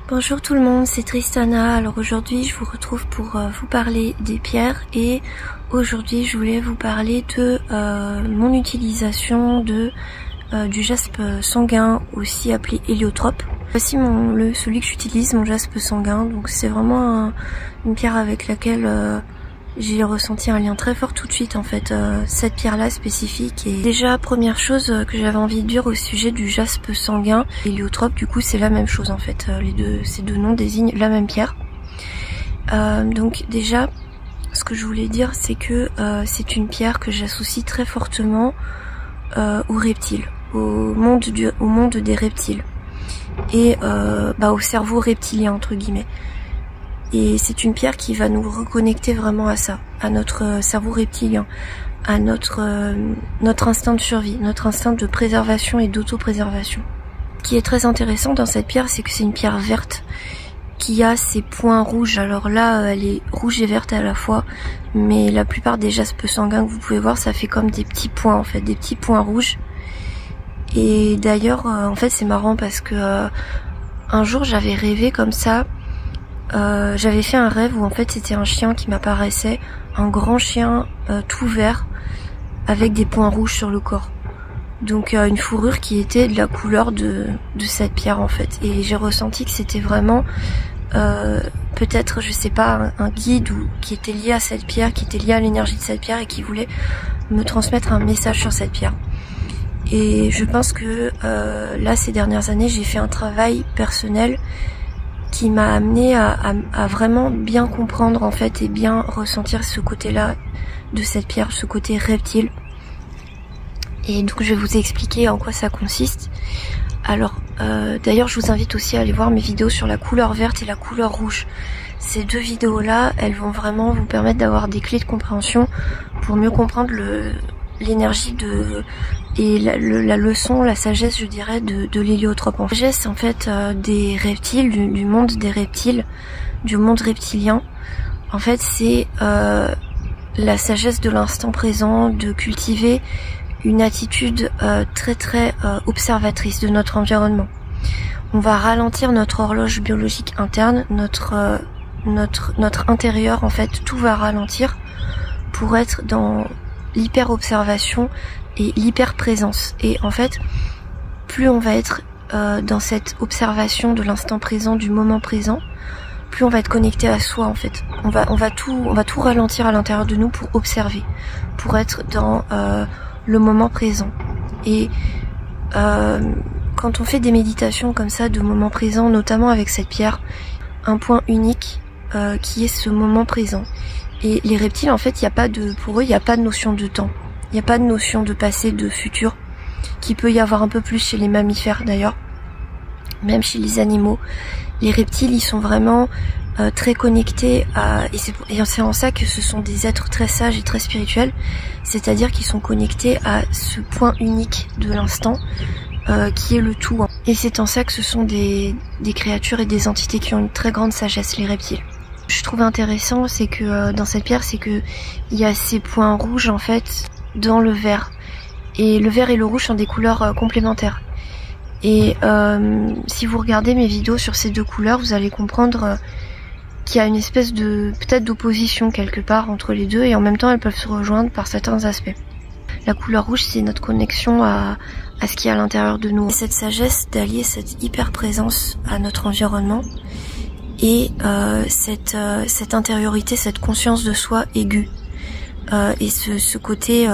Bonjour tout le monde, c'est Tristana. Alors aujourd'hui je vous retrouve pour vous parler des pierres et aujourd'hui je voulais vous parler de mon utilisation du jaspe sanguin, aussi appelé héliotrope. Voici celui que j'utilise, mon jaspe sanguin. Donc c'est vraiment une pierre avec laquelle j'ai ressenti un lien très fort tout de suite en fait, cette pierre là spécifique. Et déjà première chose que j'avais envie de dire au sujet du jaspe sanguin, héliotrope, du coup c'est la même chose en fait, ces deux noms désignent la même pierre. Donc déjà ce que je voulais dire c'est que c'est une pierre que j'associe très fortement aux reptiles, au monde des reptiles et au cerveau reptilien entre guillemets. Et c'est une pierre qui va nous reconnecter vraiment à ça, à notre cerveau reptilien, à notre instinct de survie, notre instinct de préservation et d'autopréservation. Ce qui est très intéressant dans cette pierre, c'est que c'est une pierre verte qui a ses points rouges. Alors là, elle est rouge et verte à la fois, mais la plupart des jaspes sanguins que vous pouvez voir, ça fait comme des petits points en fait, des petits points rouges. Et d'ailleurs, en fait, c'est marrant parce que un jour, j'avais rêvé comme ça. J'avais fait un rêve où en fait c'était un chien qui m'apparaissait, un grand chien tout vert avec des points rouges sur le corps. Donc une fourrure qui était de la couleur de cette pierre en fait. Et j'ai ressenti que c'était vraiment peut-être, je sais pas, un guide qui était lié à cette pierre, qui était lié à l'énergie de cette pierre et qui voulait me transmettre un message sur cette pierre. Et je pense que là ces dernières années j'ai fait un travail personnel qui m'a amené à vraiment bien comprendre en fait et bien ressentir ce côté-là de cette pierre, ce côté reptile. Et donc je vais vous expliquer en quoi ça consiste. Alors d'ailleurs je vous invite aussi à aller voir mes vidéos sur la couleur verte et la couleur rouge. Ces deux vidéos-là, elles vont vraiment vous permettre d'avoir des clés de compréhension pour mieux comprendre l'énergie et la leçon, la sagesse je dirais de l'héliotrope. La sagesse en fait des reptiles, du monde des reptiles, du monde reptilien, en fait c'est la sagesse de l'instant présent, de cultiver une attitude très observatrice de notre environnement. On va ralentir notre horloge biologique interne, notre intérieur en fait, tout va ralentir pour être dans l'hyper-observation et l'hyper-présence. Et en fait, plus on va être dans cette observation de l'instant présent, du moment présent, plus on va être connecté à soi en fait. On va tout ralentir à l'intérieur de nous pour observer, pour être dans le moment présent. Et quand on fait des méditations comme ça de moment présent, notamment avec cette pierre, un point unique qui est ce moment présent. Et les reptiles, en fait, pour eux, il n'y a pas de notion de temps. Il n'y a pas de notion de passé, de futur, qui peut y avoir un peu plus chez les mammifères d'ailleurs, même chez les animaux. Les reptiles, ils sont vraiment très connectés et c'est en ça que ce sont des êtres très sages et très spirituels, c'est-à-dire qu'ils sont connectés à ce point unique de l'instant qui est le tout. Et c'est en ça que ce sont des créatures et des entités qui ont une très grande sagesse, les reptiles. Ce que je trouve intéressant, c'est que dans cette pierre, c'est que il y a ces points rouges en fait dans le vert. Et le vert et le rouge sont des couleurs complémentaires. Et si vous regardez mes vidéos sur ces deux couleurs, vous allez comprendre qu'il y a une espèce de peut-être d'opposition quelque part entre les deux, et en même temps elles peuvent se rejoindre par certains aspects. La couleur rouge, c'est notre connexion à ce qui est à l'intérieur de nous. Cette sagesse d'allier cette hyper présence à notre environnement et cette intériorité, cette conscience de soi aiguë et ce côté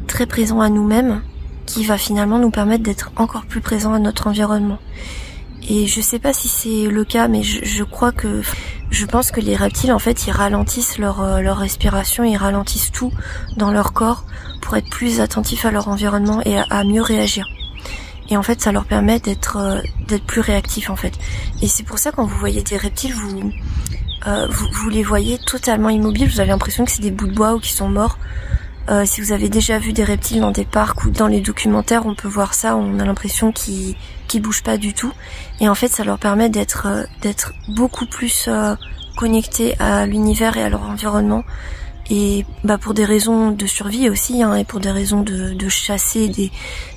très présent à nous-mêmes qui va finalement nous permettre d'être encore plus présent à notre environnement. Et je sais pas si c'est le cas, mais je pense que les reptiles en fait ils ralentissent leur respiration, ils ralentissent tout dans leur corps pour être plus attentifs à leur environnement et à mieux réagir. Et en fait ça leur permet d'être plus réactifs en fait. Et c'est pour ça quand vous voyez des reptiles, vous les voyez totalement immobiles, vous avez l'impression que c'est des bouts de bois ou qu'ils sont morts. Si vous avez déjà vu des reptiles dans des parcs ou dans les documentaires, on peut voir ça, on a l'impression qu'ils bougent pas du tout. Et en fait ça leur permet d'être beaucoup plus connectés à l'univers et à leur environnement et pour des raisons de survie aussi, hein, et pour des raisons de chasser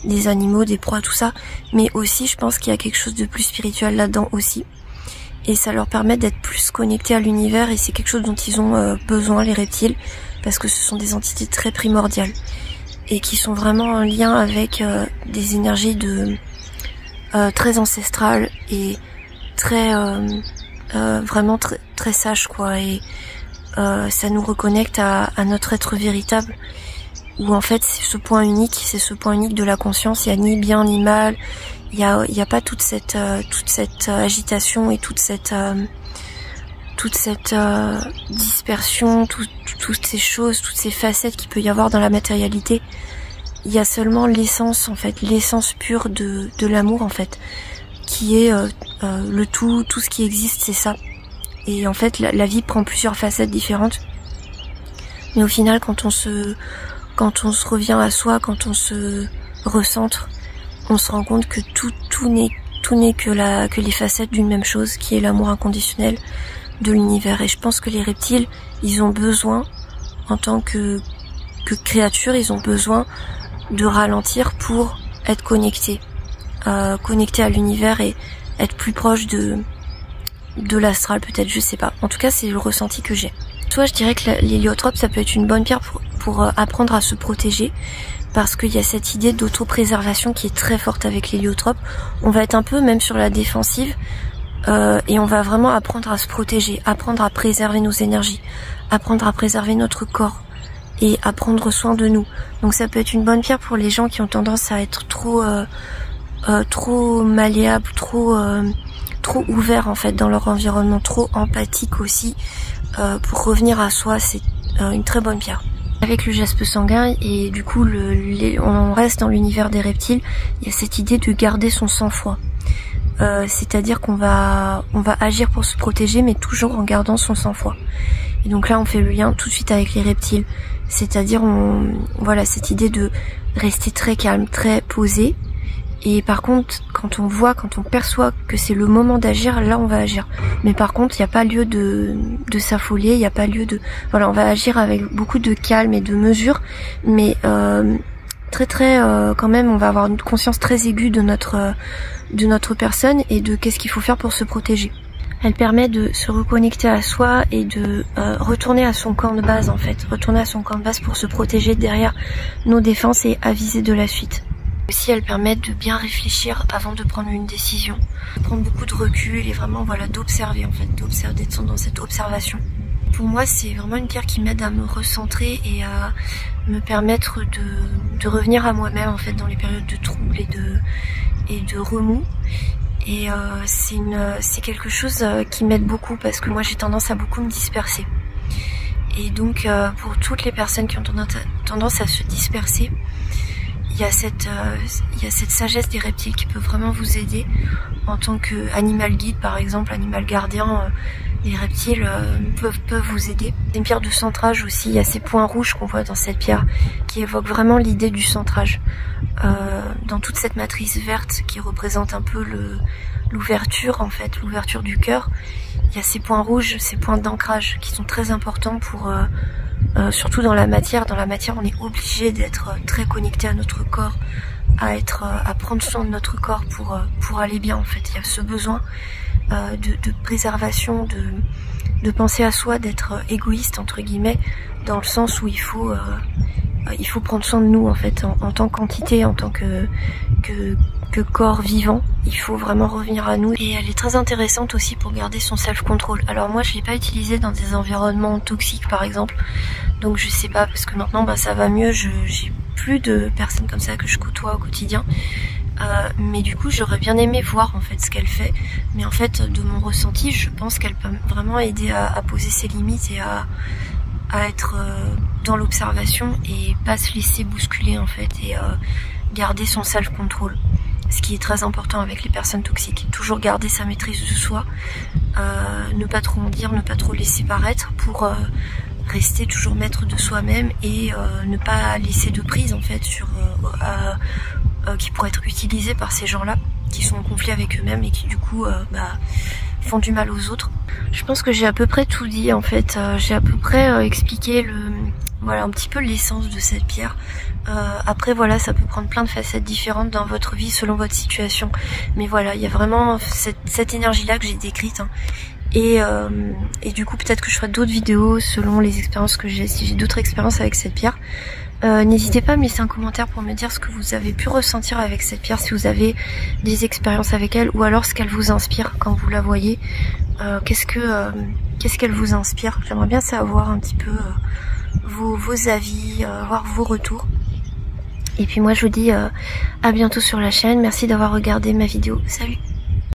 des animaux, des proies, tout ça, mais aussi je pense qu'il y a quelque chose de plus spirituel là-dedans aussi, et ça leur permet d'être plus connectés à l'univers, et c'est quelque chose dont ils ont besoin, les reptiles, parce que ce sont des entités très primordiales et qui sont vraiment en lien avec des énergies très ancestrales et très vraiment très sages, quoi, et ça nous reconnecte à notre être véritable, où en fait c'est ce point unique de la conscience. Il n'y a ni bien ni mal, il y a pas toute cette agitation et toute cette dispersion, toutes ces choses, toutes ces facettes qu'il peut y avoir dans la matérialité. Il y a seulement l'essence, en fait, l'essence pure de l'amour, en fait, qui est le tout ce qui existe, c'est ça. Et en fait, la vie prend plusieurs facettes différentes. Mais au final, quand on se revient à soi, quand on se recentre, on se rend compte que tout n'est que les facettes d'une même chose, qui est l'amour inconditionnel de l'univers. Et je pense que les reptiles, ils ont besoin, en tant que créatures, ils ont besoin de ralentir pour être connectés à l'univers et être plus proche de l'astral, peut-être, je sais pas. En tout cas, c'est le ressenti que j'ai. Toi, je dirais que l'héliotrope, ça peut être une bonne pierre pour apprendre à se protéger, parce qu'il y a cette idée d'autopréservation qui est très forte avec l'héliotrope. On va être un peu même sur la défensive, et on va vraiment apprendre à se protéger, apprendre à préserver nos énergies, apprendre à préserver notre corps et à prendre soin de nous. Donc ça peut être une bonne pierre pour les gens qui ont tendance à être trop malléables, trop ouverts en fait dans leur environnement, trop empathiques aussi, pour revenir à soi. C'est une très bonne pierre. Avec le jaspe sanguin, et du coup on reste dans l'univers des reptiles, il y a cette idée de garder son sang-froid. C'est-à-dire qu'on va agir pour se protéger, mais toujours en gardant son sang-froid. Et donc là, on fait le lien tout de suite avec les reptiles. C'est-à-dire, voilà, cette idée de rester très calme, très posé. Et par contre, quand on perçoit que c'est le moment d'agir, là, on va agir. Mais par contre, il n'y a pas lieu de s'affoler, il n'y a pas lieu voilà, on va agir avec beaucoup de calme et de mesure, mais très quand même, on va avoir une conscience très aiguë de notre personne et de qu'est-ce qu'il faut faire pour se protéger. Elle permet de se reconnecter à soi et de retourner à son camp de base, en fait. Retourner à son camp de base pour se protéger derrière nos défenses et aviser de la suite. Aussi, elle permet de bien réfléchir avant de prendre une décision. Prendre beaucoup de recul et vraiment, voilà, d'observer, en fait. D'être dans cette observation. Pour moi, c'est vraiment une pierre qui m'aide à me recentrer et à me permettre de revenir à moi-même, en fait, dans les périodes de trouble et de remous. Et c'est quelque chose qui m'aide beaucoup, parce que moi j'ai tendance à beaucoup me disperser. Et donc pour toutes les personnes qui ont tendance à se disperser, il y a cette sagesse des reptiles qui peut vraiment vous aider en tant qu'animal guide, par exemple, animal gardien. Les reptiles peuvent vous aider. C'est une pierre de centrage aussi. Il y a ces points rouges qu'on voit dans cette pierre qui évoquent vraiment l'idée du centrage. Dans toute cette matrice verte qui représente un peu l'ouverture, en fait, l'ouverture du cœur, il y a ces points rouges, ces points d'ancrage qui sont très importants pour surtout dans la matière. Dans la matière, on est obligé d'être très connecté à notre corps, à prendre soin de notre corps pour aller bien, en fait. Il y a ce besoin de préservation, de penser à soi, d'être égoïste entre guillemets, dans le sens où il faut prendre soin de nous, en fait, en tant qu'entité, en tant que corps vivant. Il faut vraiment revenir à nous, et elle est très intéressante aussi pour garder son self-control. Alors moi, je l'ai pas utilisée dans des environnements toxiques, par exemple, donc je sais pas, parce que maintenant ça va mieux, j'ai plus de personnes comme ça que je côtoie au quotidien. Mais du coup, j'aurais bien aimé voir en fait ce qu'elle fait. Mais en fait, de mon ressenti, je pense qu'elle peut vraiment aider à poser ses limites et à être dans l'observation et pas se laisser bousculer, en fait, et garder son self-control. Ce qui est très important avec les personnes toxiques. Toujours garder sa maîtrise de soi, ne pas trop en dire, ne pas trop laisser paraître, pour rester toujours maître de soi-même et ne pas laisser de prise, en fait, sur qui pourrait être utilisée par ces gens-là qui sont en conflit avec eux-mêmes et qui du coup font du mal aux autres. Je pense que j'ai à peu près tout dit en fait. J'ai à peu près expliqué voilà un petit peu l'essence de cette pierre. Après voilà, ça peut prendre plein de facettes différentes dans votre vie selon votre situation. Mais voilà, il y a vraiment cette énergie-là que j'ai décrite. Hein. Et du coup peut-être que je ferai d'autres vidéos selon les expériences que j'ai, si j'ai d'autres expériences avec cette pierre. N'hésitez pas à me laisser un commentaire pour me dire ce que vous avez pu ressentir avec cette pierre, si vous avez des expériences avec elle, ou alors ce qu'elle vous inspire quand vous la voyez. Qu'est-ce qu'elle vous inspire? J'aimerais bien savoir un petit peu vos avis, voir vos retours. Et puis moi je vous dis à bientôt sur la chaîne, merci d'avoir regardé ma vidéo, salut!